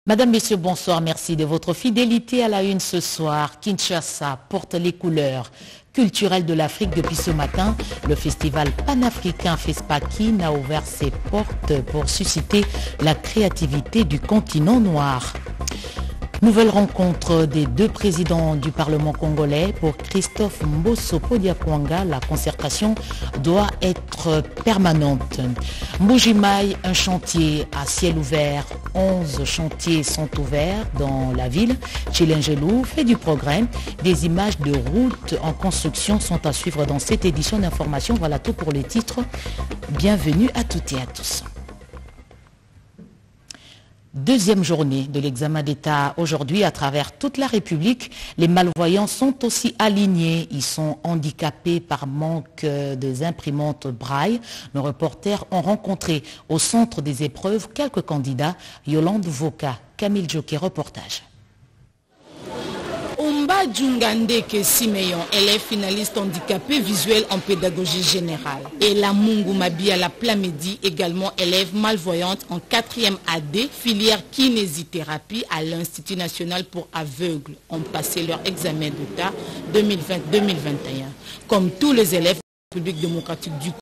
Madame, Messieurs, bonsoir. Merci de votre fidélité à la une ce soir. Kinshasa porte les couleurs culturelles de l'Afrique depuis ce matin. Le festival panafricain FESPAKIN a ouvert ses portes pour susciter la créativité du continent noir. Nouvelle rencontre des deux présidents du Parlement congolais. Pour Christophe Mbosso Podiakwanga, la concertation doit être permanente. Mbujimaï, un chantier à ciel ouvert. 11 chantiers sont ouverts dans la ville. Chilengelou fait du progrès. Des images de routes en construction sont à suivre dans cette édition d'information. Voilà tout pour les titres. Bienvenue à toutes et à tous. Deuxième journée de l'examen d'État aujourd'hui à travers toute la République. Les malvoyants sont aussi alignés. Ils sont handicapés par manque des imprimantes braille. Nos reporters ont rencontré au centre des épreuves quelques candidats. Yolande Voka, Camille Joké, reportage. Omba Djungandeke Simeyon, élève finaliste handicapé visuel en pédagogie générale. Et la Mungu Mabia la Plamedi, également élève malvoyante en 4e AD, filière kinésithérapie à l'Institut national pour aveugles, ont passé leur examen d'État 2020-2021. Comme tous les élèves de la République démocratique du Congo,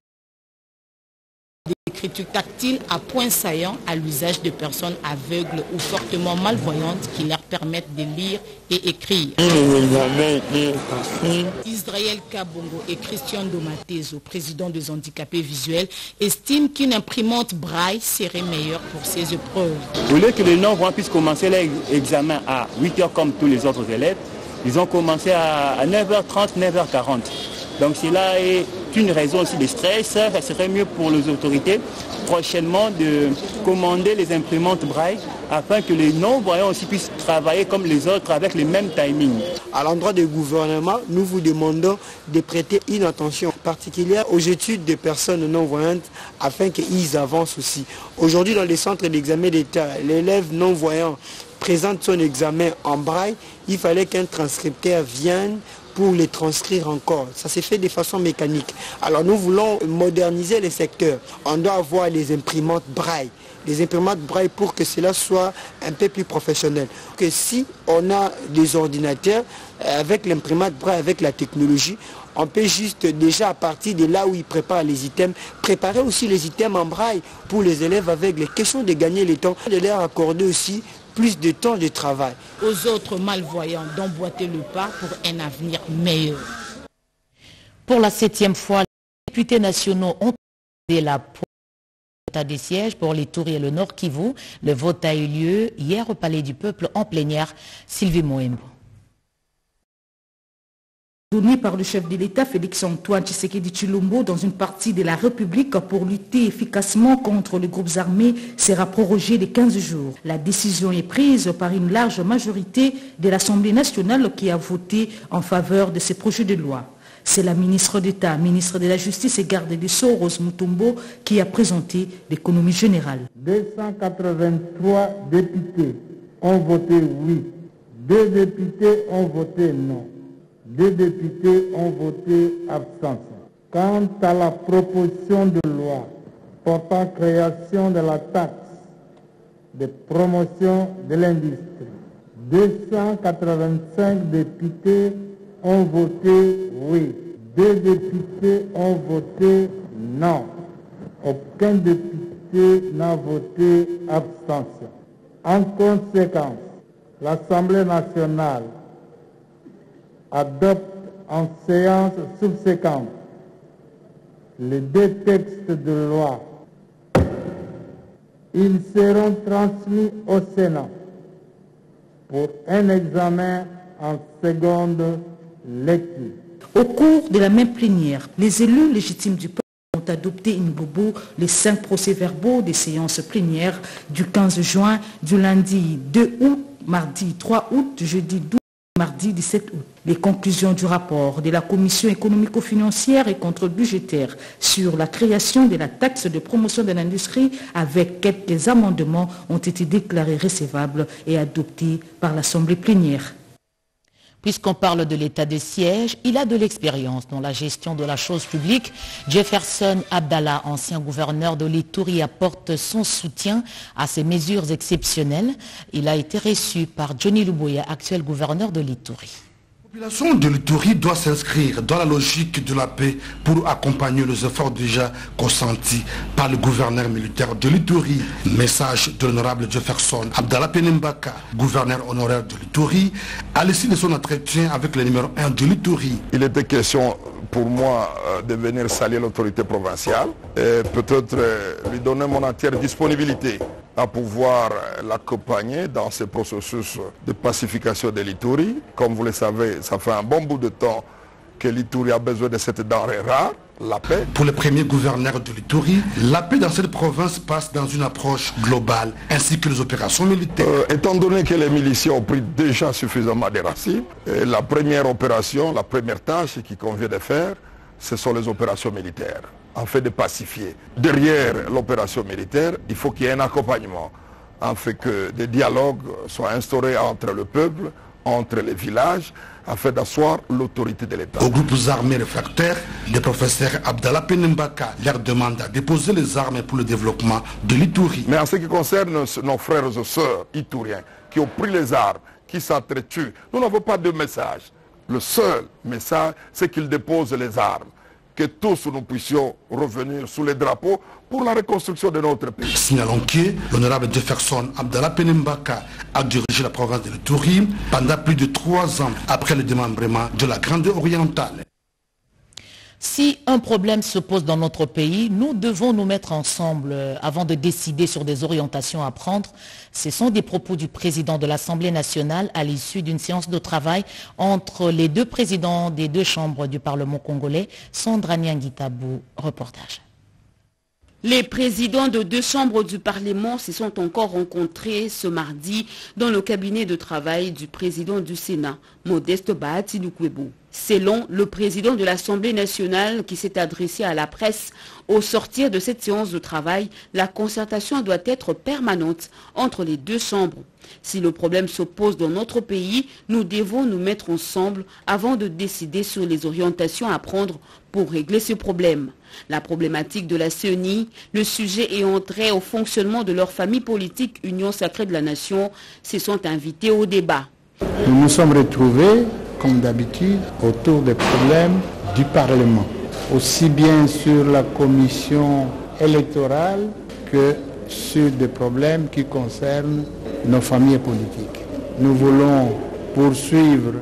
d'écriture tactile à point saillant à l'usage de personnes aveugles ou fortement malvoyantes qui leur permettent de lire et écrire. Israël Kabongo et Christian Domatezo, président des handicapés visuels, estiment qu'une imprimante braille serait meilleure pour ces épreuves. Vous voulez que les non-voyants puissent commencer l'examen à 8h comme tous les autres élèves. Ils ont commencé à 9h30, 9h40. Donc cela est une raison aussi de stress. Ça serait mieux pour les autorités prochainement de commander les imprimantes braille afin que les non-voyants aussi puissent travailler comme les autres avec les mêmes timings. À l'endroit du gouvernement, nous vous demandons de prêter une attention particulière aux études des personnes non-voyantes afin qu'ils avancent aussi. Aujourd'hui, dans les centres d'examen d'État, l'élève non-voyant présente son examen en braille. Il fallait qu'un transcripteur vienne pour les transcrire encore. Ça s'est fait de façon mécanique. Alors nous voulons moderniser les secteurs. On doit avoir les imprimantes braille. Les imprimantes braille pour que cela soit un peu plus professionnel. Que si on a des ordinateurs, avec l'imprimante braille, avec la technologie, on peut juste déjà à partir de là où ils préparent les items, préparer aussi les items en braille pour les élèves aveugles. Question de gagner le temps, de leur accorder aussi plus de temps de travail. Aux autres malvoyants d'emboîter le pas pour un avenir meilleur. Pour la 7e fois, les députés nationaux ont décidé la état des sièges pour les Touris et le Nord Kivu. Le vote a eu lieu hier au Palais du Peuple en plénière. Sylvie Moembo. Donné par le chef de l'État Félix-Antoine Tshisekedi Tshilombo dans une partie de la République pour lutter efficacement contre les groupes armés sera prorogée de 15 jours. La décision est prise par une large majorité de l'Assemblée nationale qui a voté en faveur de ces projets de loi. C'est la ministre d'État, ministre de la Justice et garde des Sceaux, Rose Mutombo, qui a présenté l'économie générale. 283 députés ont voté oui, 2 députés ont voté non. 2 députés ont voté abstention. Quant à la proposition de loi portant création de la taxe de promotion de l'industrie, 285 députés ont voté oui. 2 députés ont voté non. Aucun député n'a voté abstention. En conséquence, l'Assemblée nationale adopte en séance subséquente les 2 textes de loi. Ils seront transmis au Sénat pour un examen en seconde lecture. Au cours de la même plénière, les élus légitimes du peuple ont adopté in bobo les 5 procès-verbaux des séances plénières du 15 juin, du lundi 2 août, mardi 3 août, du jeudi 12 mardi 17 août. Les conclusions du rapport de la Commission économico-financière et contrôle budgétaire sur la création de la taxe de promotion de l'industrie avec quelques amendements ont été déclarés recevables et adoptés par l'Assemblée plénière. Puisqu'on parle de l'état de siège, il a de l'expérience dans la gestion de la chose publique. Jefferson Abdallah, ancien gouverneur de l'Ituri, apporte son soutien à ces mesures exceptionnelles. Il a été reçu par Johnny Luboya, actuel gouverneur de l'Ituri. La population de l'Ituri doit s'inscrire dans la logique de la paix pour accompagner les efforts déjà consentis par le gouverneur militaire de l'Ituri. Message de l'honorable Jefferson Abdallah Penembaka, gouverneur honoraire de l'Ituri, à l'issue de son entretien avec le numéro 1 de l'Ituri. Il était question pour moi de venir saluer l'autorité provinciale et peut-être lui donner mon entière disponibilité à pouvoir l'accompagner dans ce processus de pacification de l'Ituri. Comme vous le savez, ça fait un bon bout de temps que l'Ituri a besoin de cette denrée rare, la paix. Pour le premier gouverneur de l'Ituri, la paix dans cette province passe dans une approche globale, ainsi que les opérations militaires. Étant donné que les miliciens ont pris déjà suffisamment de racines, la première opération, la première tâche qu'il convient de faire, ce sont les opérations militaires, en fait de pacifier. Derrière l'opération militaire, il faut qu'il y ait un accompagnement, en fait que des dialogues soient instaurés entre le peuple, entre les villages, afin d'asseoir l'autorité de l'État. Aux groupes armés réfractaires, le professeur Abdallah Penembaka leur demande à déposer les armes pour le développement de l'Ituri. Mais en ce qui concerne nos frères et sœurs ituriens qui ont pris les armes, qui s'entretuent, nous n'avons pas de message. Le seul message, c'est qu'ils déposent les armes. Que tous nous puissions revenir sous les drapeaux pour la reconstruction de notre pays. Signalons que l'honorable Jefferson Abdallah Penembaka a dirigé la province de l'Ituri pendant plus de 3 ans après le démembrement de la Grande Orientale. Si un problème se pose dans notre pays, nous devons nous mettre ensemble avant de décider sur des orientations à prendre. Ce sont des propos du président de l'Assemblée nationale à l'issue d'une séance de travail entre les 2 présidents des 2 chambres du Parlement congolais. Sandra Niangitabou, reportage. Les présidents de 2 chambres du Parlement se sont encore rencontrés ce mardi dans le cabinet de travail du président du Sénat, Modeste Bahati Lukwebo. Selon le président de l'Assemblée nationale qui s'est adressé à la presse, au sortir de cette séance de travail, la concertation doit être permanente entre les 2 chambres. Si le problème se pose dans notre pays, nous devons nous mettre ensemble avant de décider sur les orientations à prendre pour régler ce problème. La problématique de la CENI, le sujet ayant trait au fonctionnement de leur famille politique Union Sacrée de la Nation, se sont invités au débat. Nous nous sommes retrouvés, comme d'habitude, autour des problèmes du Parlement, aussi bien sur la commission électorale que sur des problèmes qui concernent nos familles politiques. Nous voulons poursuivre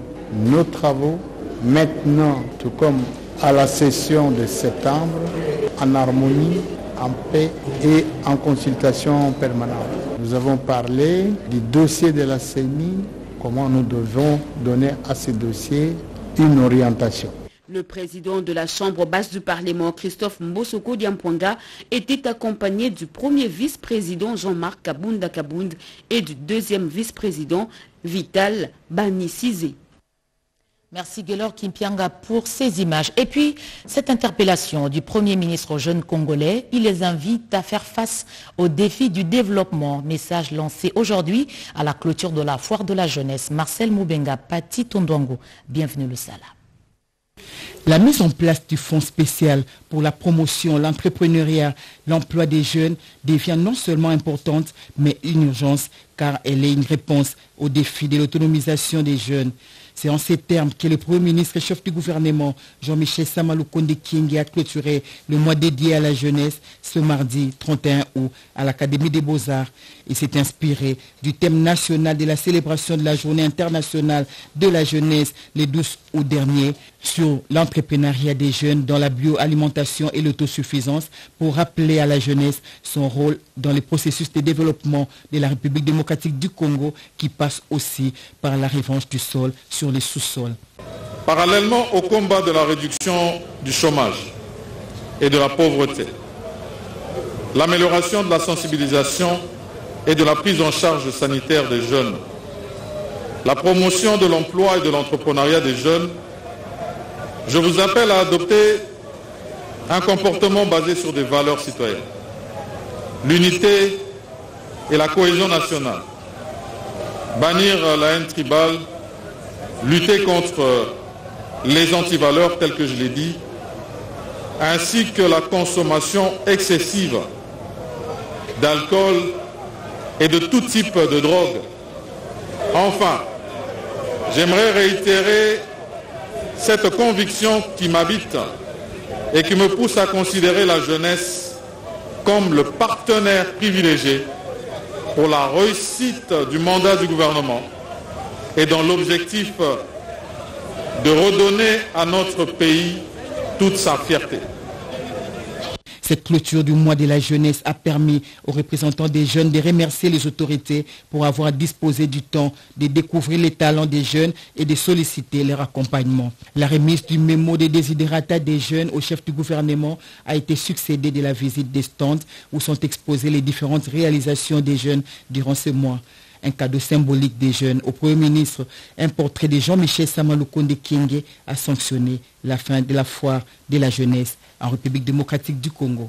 nos travaux maintenant, tout comme à la session de septembre, en harmonie, en paix et en consultation permanente. Nous avons parlé du dossier de la CENI, comment nous devons donner à ce dossier une orientation. Le président de la Chambre basse du Parlement, Christophe Mbosoko Diampwanga, était accompagné du premier vice-président Jean-Marc Kabunda Kabound et du 2e vice-président Vital Banisizé. Merci Gaylor Kimpianga pour ces images. Et puis, cette interpellation du Premier ministre aux jeunes Congolais, il les invite à faire face aux défis du développement. Message lancé aujourd'hui à la clôture de la foire de la jeunesse. Marcel Moubenga, Pati Tondwango, bienvenue le Sala. La mise en place du fonds spécial pour la promotion, l'entrepreneuriat, l'emploi des jeunes devient non seulement importante, mais une urgence car elle est une réponse au défi de l'autonomisation des jeunes. C'est en ces termes que le Premier ministre et chef du gouvernement, Jean-Michel Samaloukonde Kyenge, a clôturé le mois dédié à la jeunesse ce mardi 31 août à l'Académie des Beaux-Arts. Il s'est inspiré du thème national de la célébration de la Journée internationale de la jeunesse le 12 août dernier sur l'entrepreneuriat des jeunes dans la bioalimentation et l'autosuffisance pour rappeler à la jeunesse son rôle dans le processus de développement de la République démocratique du Congo qui passe aussi par la revanche du sol sur les sous-sols. Parallèlement au combat de la réduction du chômage et de la pauvreté, l'amélioration de la sensibilisation et de la prise en charge sanitaire des jeunes, la promotion de l'emploi et de l'entrepreneuriat des jeunes, je vous appelle à adopter un comportement basé sur des valeurs citoyennes, l'unité et la cohésion nationale, bannir la haine tribale lutter contre les antivaleurs tels que je l'ai dit, ainsi que la consommation excessive d'alcool et de tout type de drogue. Enfin, j'aimerais réitérer cette conviction qui m'habite et qui me pousse à considérer la jeunesse comme le partenaire privilégié pour la réussite du mandat du gouvernement et dans l'objectif de redonner à notre pays toute sa fierté. Cette clôture du mois de la jeunesse a permis aux représentants des jeunes de remercier les autorités pour avoir disposé du temps de découvrir les talents des jeunes et de solliciter leur accompagnement. La remise du mémo des desiderata des jeunes au chef du gouvernement a été succédée de la visite des stands où sont exposées les différentes réalisations des jeunes durant ce mois. Un cadeau symbolique des jeunes au Premier ministre, un portrait de Jean-Michel Samalukonde Kyenge a sanctionné la fin de la foire de la jeunesse en République démocratique du Congo.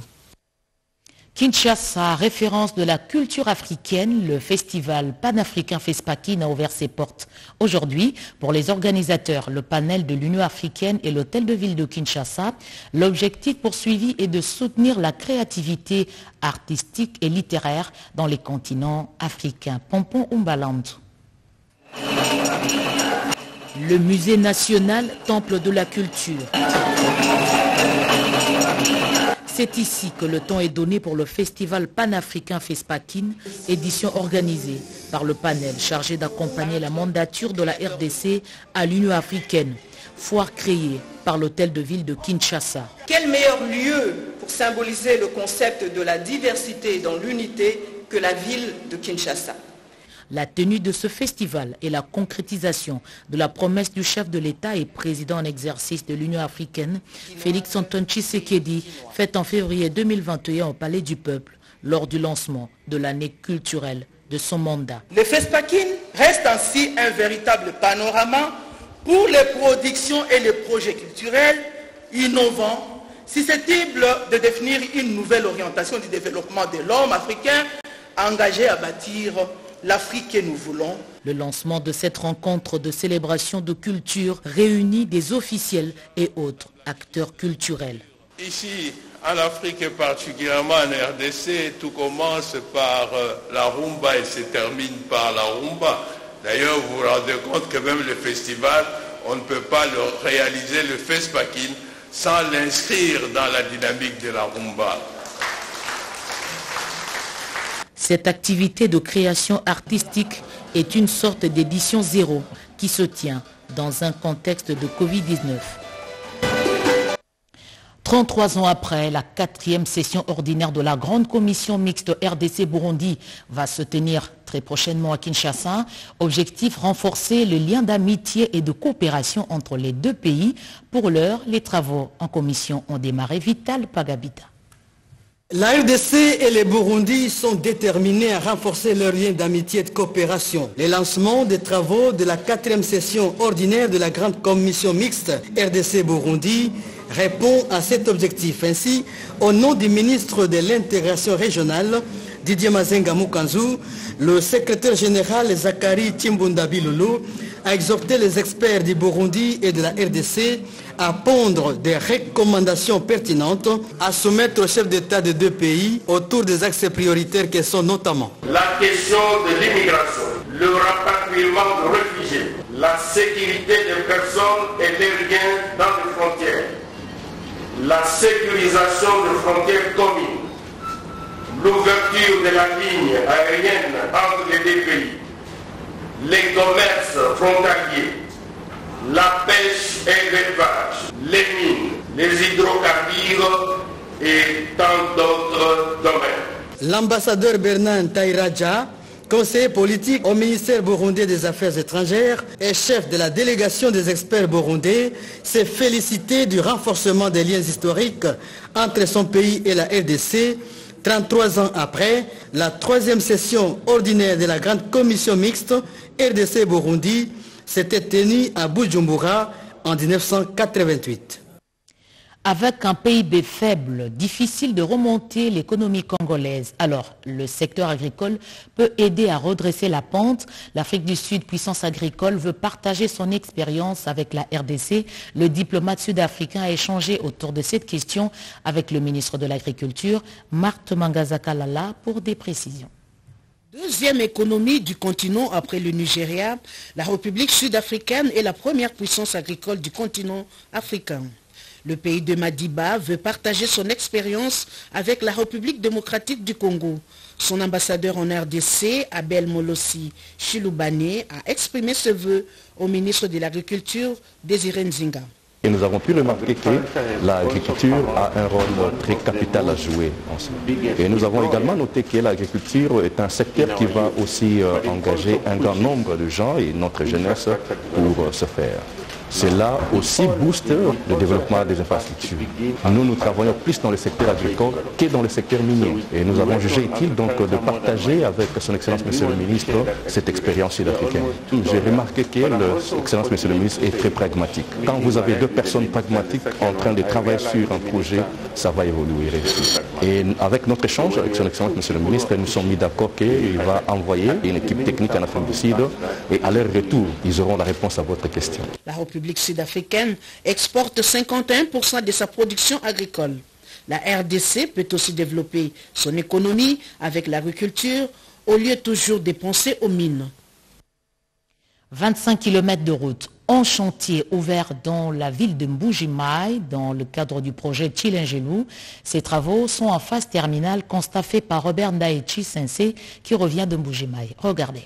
Kinshasa, référence de la culture africaine, le festival panafricain FESPAKIN a ouvert ses portes. Aujourd'hui, pour les organisateurs, le panel de l'Union africaine et l'hôtel de ville de Kinshasa, l'objectif poursuivi est de soutenir la créativité artistique et littéraire dans les continents africains. Pompon Umbaland. Le musée national, temple de la culture. C'est ici que le temps est donné pour le festival panafricain FESPAKIN, édition organisée par le panel chargé d'accompagner la mandature de la RDC à l'Union africaine, foire créée par l'hôtel de ville de Kinshasa. Quel meilleur lieu pour symboliser le concept de la diversité dans l'unité que la ville de Kinshasa? La tenue de ce festival est la concrétisation de la promesse du chef de l'État et président en exercice de l'Union africaine, Félix Antoine Tshisekedi, faite en février 2021 au Palais du Peuple lors du lancement de l'année culturelle de son mandat. Le FESPAKIN reste ainsi un véritable panorama pour les productions et les projets culturels innovants, susceptibles de définir une nouvelle orientation du développement de l'homme africain engagé à bâtir l'Afrique que nous voulons. Le lancement de cette rencontre de célébration de culture réunit des officiels et autres acteurs culturels. Ici, en Afrique et particulièrement en RDC, tout commence par la rumba et se termine par la rumba. D'ailleurs, vous vous rendez compte que même le festival, on ne peut pas le réaliser, le FESPAKIN, sans l'inscrire dans la dynamique de la rumba. Cette activité de création artistique est une sorte d'édition zéro qui se tient dans un contexte de Covid-19. 33 ans après, la 4e session ordinaire de la Grande Commission mixte RDC-Burundi va se tenir très prochainement à Kinshasa. Objectif, renforcer le lien d'amitié et de coopération entre les deux pays. Pour l'heure, les travaux en commission ont démarré. Vital Pagabita. La RDC et le Burundi sont déterminés à renforcer leurs liens d'amitié et de coopération. Le lancement des travaux de la 4e session ordinaire de la Grande Commission mixte RDC-Burundi répond à cet objectif. Ainsi, au nom du ministre de l'intégration régionale, Didier Mazenga Mukanzu, le secrétaire général Zakari Chimbunda Bilulu a exhorté les experts du Burundi et de la RDC à pondre des recommandations pertinentes à soumettre aux chefs d'État des deux pays autour des axes prioritaires qui sont notamment la question de l'immigration, le rapatriement de réfugiés, la sécurité des personnes et des biens dans les frontières, la sécurisation des frontières communes, l'ouverture de la ligne aérienne entre les deux pays, les commerces frontaliers, la pêche et l'élevage, les mines, les hydrocarbures et tant d'autres domaines. L'ambassadeur Bernard Taïradja, conseiller politique au ministère burundais des Affaires étrangères et chef de la délégation des experts burundais, s'est félicité du renforcement des liens historiques entre son pays et la RDC. 33 ans après, la 3e session ordinaire de la Grande Commission mixte RDC-Burundi s'était tenue à Bujumbura en 1988. Avec un PIB faible, difficile de remonter l'économie congolaise. Alors, le secteur agricole peut aider à redresser la pente. L'Afrique du Sud, puissance agricole, veut partager son expérience avec la RDC. Le diplomate sud-africain a échangé autour de cette question avec le ministre de l'Agriculture, Marthe Mangazakalala, pour des précisions. Deuxième économie du continent après le Nigeria, la République sud-africaine est la première puissance agricole du continent africain. Le pays de Madiba veut partager son expérience avec la République démocratique du Congo. Son ambassadeur en RDC, Abel Molossi Chilubane, a exprimé ce vœu au ministre de l'Agriculture, Désiré Nzinga. Et nous avons pu remarquer que l'agriculture a un rôle très capital à jouer. Et nous avons également noté que l'agriculture est un secteur qui va aussi engager un grand nombre de gens et notre jeunesse pour ce faire. Cela aussi booste le développement des infrastructures. Nous travaillons plus dans le secteur agricole que dans le secteur minier. Et nous avons jugé utile donc de partager avec son Excellence Monsieur le Ministre cette expérience sud-africaine. J'ai remarqué que l'Excellence Monsieur le Ministre est très pragmatique. Quand vous avez deux personnes pragmatiques en train de travailler sur un projet, ça va évoluer. Et avec notre échange avec son Excellence Monsieur le Ministre, nous sommes mis d'accord qu'il va envoyer une équipe technique en Afrique du Sud et à leur retour, ils auront la réponse à votre question. La République sud-africaine exporte 51% de sa production agricole. La RDC peut aussi développer son économie avec l'agriculture au lieu toujours dépenser aux mines. 25 km de route en chantier ouvert dans la ville de Mbuji-Mayi dans le cadre du projet Tshilingelo. Ces travaux sont en phase terminale, constat fait par Robert Ndaechi Sensei qui revient de Mbuji-Mayi. Regardez.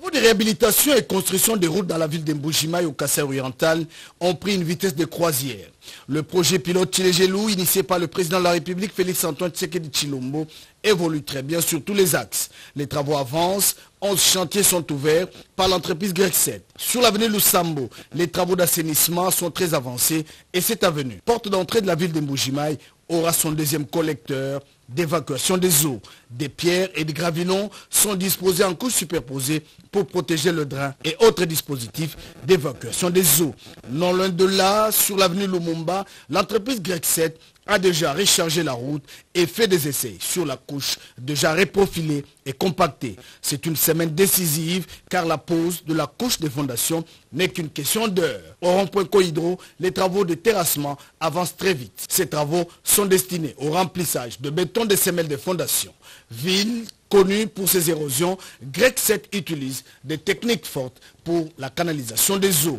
Les travaux de réhabilitation et construction des routes dans la ville de Mbuji-Mayi au Kasaï oriental ont pris une vitesse de croisière. Le projet pilote Tshilingelo, initié par le président de la République Félix-Antoine Tshisekedi Tshilombo, évolue très bien sur tous les axes. Les travaux avancent, 11 chantiers sont ouverts par l'entreprise Grexet. Sur l'avenue Lusambo, les travaux d'assainissement sont très avancés et cette avenue, porte d'entrée de la ville de Mbuji-Mayi, aura son deuxième collecteur d'évacuation des eaux. Des pierres et des gravinons sont disposés en couches superposées pour protéger le drain et autres dispositifs d'évacuation des eaux. Non loin de là, sur l'avenue Lumumba, l'entreprise Grexet a déjà rechargé la route et fait des essais sur la couche déjà reprofilée et compactée. C'est une semaine décisive car la pose de la couche de fondation n'est qu'une question d'heure. Au rond-point Cohydro, les travaux de terrassement avancent très vite. Ces travaux sont destinés au remplissage de béton des semelles de fondation. Ville connue pour ses érosions, Grexet utilise des techniques fortes pour la canalisation des eaux.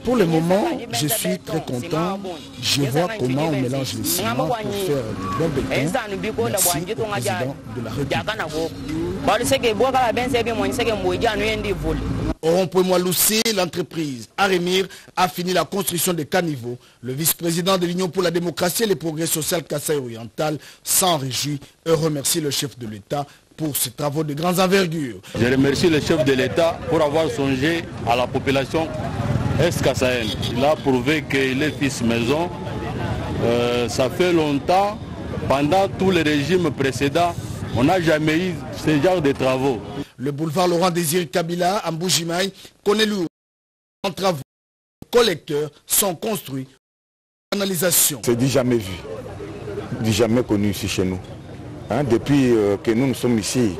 Pour le moment, je suis très content. Je vois comment on mélange les ciments pour faire du bon béton. Merci au président de la République. Au rond-point Moualoussé, l'entreprise Arémir a fini la construction des caniveaux. Le vice-président de l'Union pour la démocratie et le progrès social Kasaï oriental s'en réjouit et remercie le chef de l'État pour ces travaux de grande envergure. Je remercie le chef de l'État pour avoir songé à la population est-kassaïenne. Il a prouvé qu'il est fils maison. Ça fait longtemps, pendant tous les régimes précédents, on n'a jamais eu ce genre de travaux. Le boulevard Laurent Désiré Kabila à Mbuji-Mayi connaît lui en travaux. Les collecteurs sont construits en canalisation. C'est du jamais vu, du jamais connu ici chez nous. Depuis que nous sommes ici,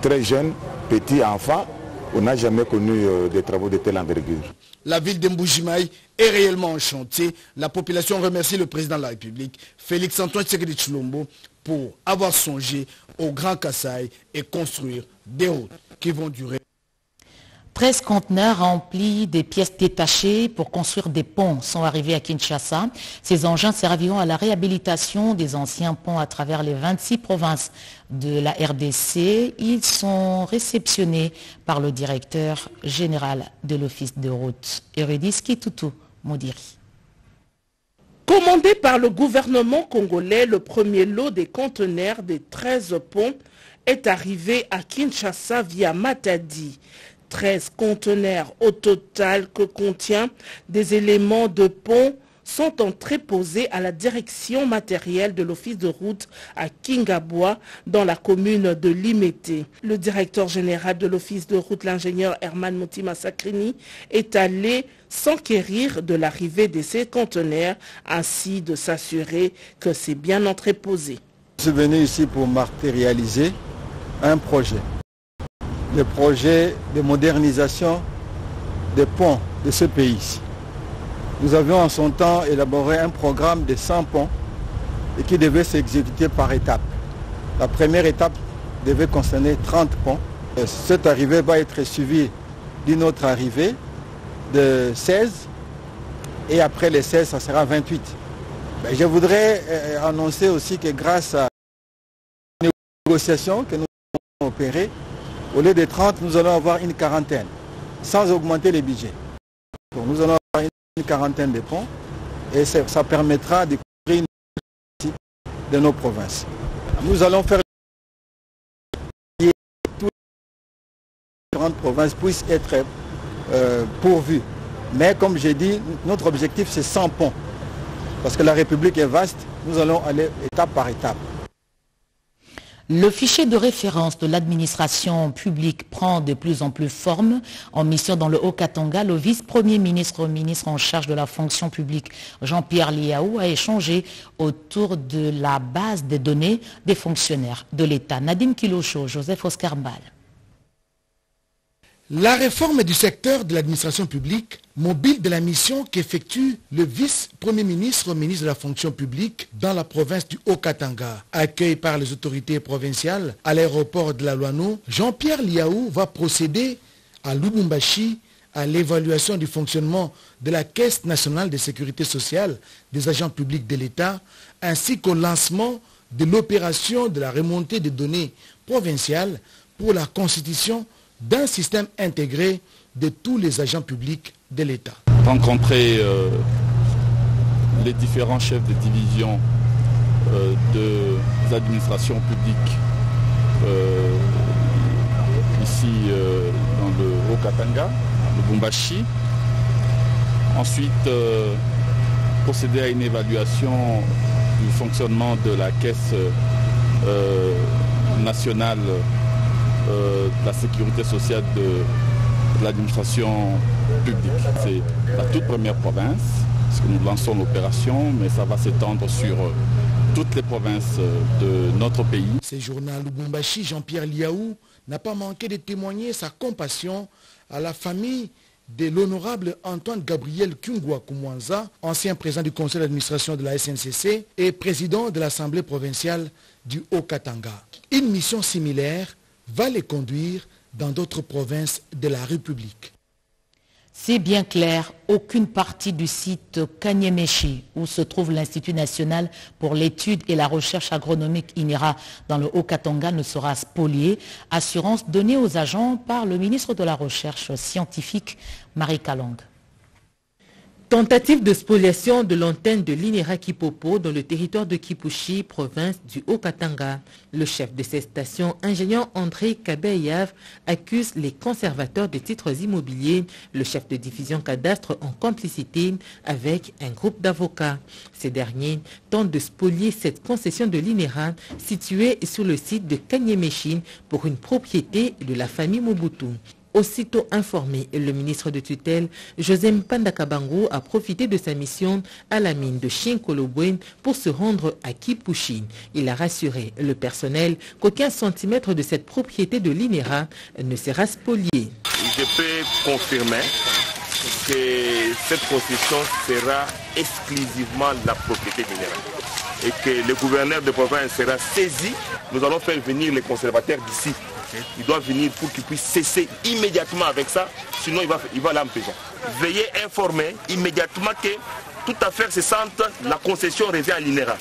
très jeunes, petits enfants, on n'a jamais connu des travaux de telle envergure. La ville de Mbuji-Mayi est réellement en chantier. La population remercie le président de la République, Félix-Antoine Tshisekedi Tshilombo, pour avoir songé au Grand Kasaï et construire des routes qui vont durer. 13 conteneurs remplis des pièces détachées pour construire des ponts sont arrivés à Kinshasa. Ces engins serviront à la réhabilitation des anciens ponts à travers les 26 provinces de la RDC. Ils sont réceptionnés par le directeur général de l'Office de route, Eurydice Kitutu Modiri. Commandé par le gouvernement congolais, le premier lot des conteneurs des 13 ponts est arrivé à Kinshasa via Matadi. 13 conteneurs au total que contient des éléments de pont sont entreposés à la direction matérielle de l'office de route à Kingabois dans la commune de Limete. Le directeur général de l'office de route, l'ingénieur Herman Moutima Sakrini, est allé s'enquérir de l'arrivée de ces conteneurs, ainsi de s'assurer que c'est bien entreposé. Je suis venu ici pour matérialiser un projet. Le projet de modernisation des ponts de ce pays. Nous avions en son temps élaboré un programme de 100 ponts et qui devait s'exécuter par étapes. La première étape devait concerner 30 ponts. Cette arrivée va être suivie d'une autre arrivée de 16 et après les 16, ça sera 28. Mais je voudrais annoncer aussi que grâce à une négociation que nous avons opérée, au lieu de 30, nous allons avoir une quarantaine, sans augmenter les budgets. Donc nous allons avoir une quarantaine de ponts et ça permettra de couvrir une partie de nos provinces. Nous allons faire que toutes les grandes provinces puissent être pourvues. Mais comme j'ai dit, notre objectif c'est 100 ponts. Parce que la République est vaste, nous allons aller étape par étape. Le fichier de référence de l'administration publique prend de plus en plus forme. En mission dans le Haut-Katanga, le vice-premier ministre en charge de la fonction publique, Jean-Pierre Liaou, a échangé autour de la base des données des fonctionnaires de l'État. Nadine Kilocho, Joseph Oscar Mbal. La réforme du secteur de l'administration publique, mobile de la mission qu'effectue le vice-premier ministre, ministre de la fonction publique dans la province du Haut-Katanga. Accueilli par les autorités provinciales à l'aéroport de la Luano, Jean-Pierre Liaou va procéder à Lubumbashi à l'évaluation du fonctionnement de la Caisse nationale de sécurité sociale des agents publics de l'État, ainsi qu'au lancement de l'opération de la remontée des données provinciales pour la constitution d'un système intégré de tous les agents publics de l'État. Rencontrer les différents chefs de division des administrations publiques ici dans le Haut-Katanga, le Lubumbashi. Ensuite, procéder à une évaluation du fonctionnement de la Caisse nationale de la sécurité sociale de l'administration publique. C'est la toute première province, parce que nous lançons l'opération, mais ça va s'étendre sur toutes les provinces de notre pays. Séjournant à Lubumbashi, Jean-Pierre Liaou n'a pas manqué de témoigner sa compassion à la famille de l'honorable Antoine Gabriel Kungwa Kumwanza, ancien président du conseil d'administration de la SNCC et président de l'Assemblée provinciale du Haut-Katanga. Une mission similaire va les conduire dans d'autres provinces de la République. C'est bien clair, aucune partie du site Kanyemeshi, où se trouve l'Institut national pour l'étude et la recherche agronomique INERA dans le Haut-Katanga, ne sera spoliée. Assurance donnée aux agents par le ministre de la Recherche scientifique, Marie Kalong. Tentative de spoliation de l'antenne de l'INERA Kipopo dans le territoire de Kipushi, province du Haut-Katanga. Le chef de cette station, ingénieur André Kabeyav, accuse les conservateurs des titres immobiliers, le chef de division cadastre en complicité avec un groupe d'avocats. Ces derniers tentent de spolier cette concession de l'INERA située sur le site de Kanyemeshi pour une propriété de la famille Mobutu. Aussitôt informé, le ministre de tutelle, José Mpanda Kabango, a profité de sa mission à la mine de Chinkolobwe pour se rendre à Kipushi. Il a rassuré le personnel qu'aucun centimètre de cette propriété de l'INERA ne sera spolié. Je peux confirmer que cette concession sera exclusivement la propriété de l'INERA et que le gouverneur de province sera saisi. Nous allons faire venir les conservateurs d'ici. Il doit venir pour qu'il puisse cesser immédiatement avec ça, sinon il va aller en prison. Veuillez informer immédiatement que toute affaire cessante, la concession revient à l'INERA.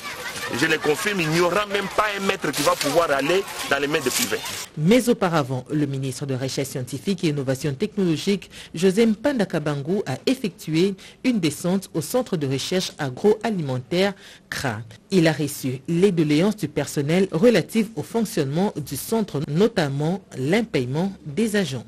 Je le confirme, il n'y aura même pas un maître qui va pouvoir aller dans les mains de privés. Mais auparavant, le ministre de Recherche scientifique et Innovation technologique, José Mpanda Kabango, a effectué une descente au centre de recherche agroalimentaire CRA. Il a reçu les doléances du personnel relatives au fonctionnement du centre, notamment l'impayement des agents.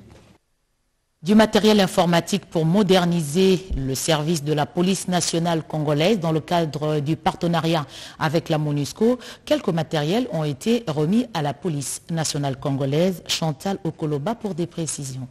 Du matériel informatique pour moderniser le service de la police nationale congolaise dans le cadre du partenariat avec la MONUSCO. Quelques matériels ont été remis à la police nationale congolaise. Chantal Okoloba pour des précisions.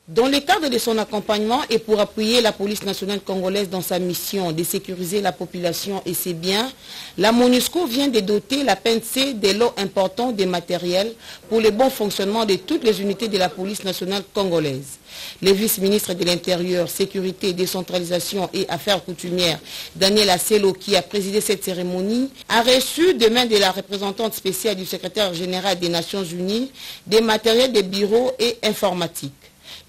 Dans le cadre de son accompagnement et pour appuyer la police nationale congolaise dans sa mission de sécuriser la population et ses biens, la MONUSCO vient de doter la PNC des lots importants de matériel pour le bon fonctionnement de toutes les unités de la police nationale congolaise. Le vice-ministre de l'Intérieur, Sécurité, Décentralisation et Affaires coutumières, Daniel Asselo, qui a présidé cette cérémonie, a reçu de main de la représentante spéciale du secrétaire général des Nations Unies des matériels de bureau et informatique.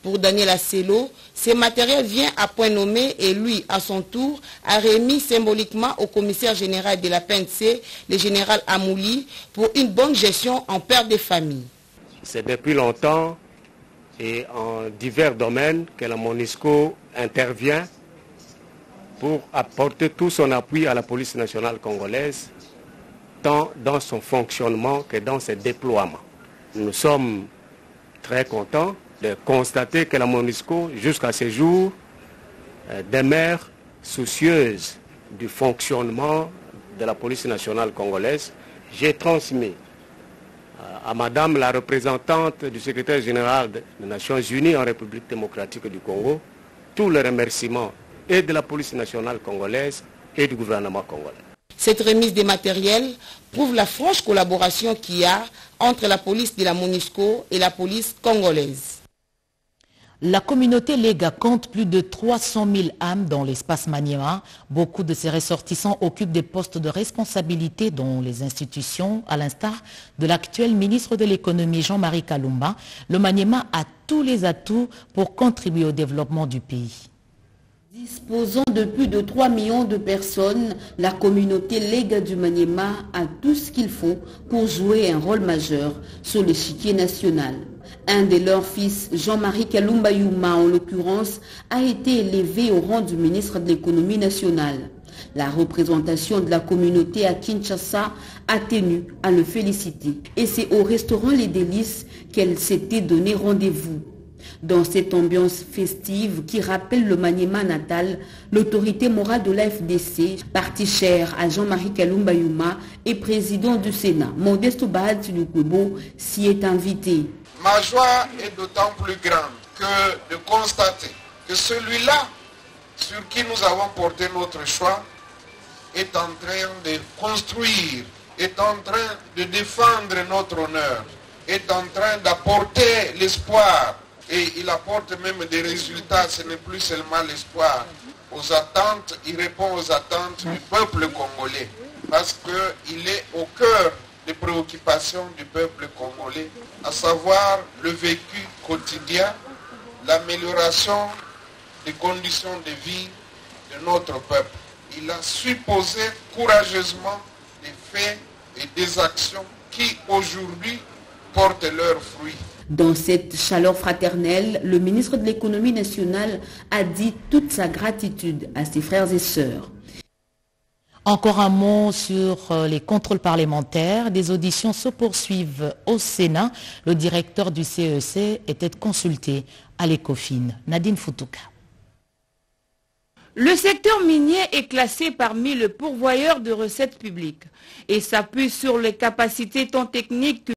Pour Daniel Asselo, ce matériel vient à point nommé et lui, à son tour, a remis symboliquement au commissaire général de la PNC, le général Amouli, pour une bonne gestion en père de famille. C'est depuis longtemps et en divers domaines que la MONUSCO intervient pour apporter tout son appui à la police nationale congolaise, tant dans son fonctionnement que dans ses déploiements. Nous sommes très contents de constater que la MONUSCO, jusqu'à ce jour, demeure soucieuse du fonctionnement de la police nationale congolaise. J'ai transmis à Madame la représentante du secrétaire général des Nations Unies en République démocratique du Congo tous les remerciements et de la police nationale congolaise et du gouvernement congolais. Cette remise des matériels prouve la franche collaboration qu'il y a entre la police de la MONUSCO et la police congolaise. La communauté Lega compte plus de 300 000 âmes dans l'espace Maniema. Beaucoup de ses ressortissants occupent des postes de responsabilité dans les institutions, à l'instar de l'actuel ministre de l'économie Jean-Marie Kalumba. Le Maniema a tous les atouts pour contribuer au développement du pays. Disposant de plus de 3 millions de personnes, la communauté Lega du Maniema a tout ce qu'il faut pour jouer un rôle majeur sur l'échiquier national. Un de leurs fils, Jean-Marie Kalumba Youma en l'occurrence, a été élevé au rang du ministre de l'économie nationale. La représentation de la communauté à Kinshasa a tenu à le féliciter. Et c'est au restaurant Les Délices qu'elle s'était donné rendez-vous. Dans cette ambiance festive qui rappelle le Maniema natal, l'autorité morale de l'AFDC, parti cher à Jean-Marie Kalumba Youma et président du Sénat, Modeste Bahati Lukwebo, s'y est invité. Ma joie est d'autant plus grande que de constater que celui-là sur qui nous avons porté notre choix est en train de construire, est en train de défendre notre honneur, est en train d'apporter l'espoir. Et il apporte même des résultats, ce n'est plus seulement l'espoir. Aux attentes, il répond aux attentes du peuple congolais. Parce qu'il est au cœur des préoccupations du peuple congolais, à savoir le vécu quotidien, l'amélioration des conditions de vie de notre peuple. Il a supposé courageusement des faits et des actions qui aujourd'hui portent leurs fruits. Dans cette chaleur fraternelle, le ministre de l'économie nationale a dit toute sa gratitude à ses frères et sœurs. Encore un mot sur les contrôles parlementaires. Des auditions se poursuivent au Sénat. Le directeur du CEC était consulté à l'ECOFIN. Nadine Foutouka. Le secteur minier est classé parmi les pourvoyeurs de recettes publiques et s'appuie sur les capacités tant techniques que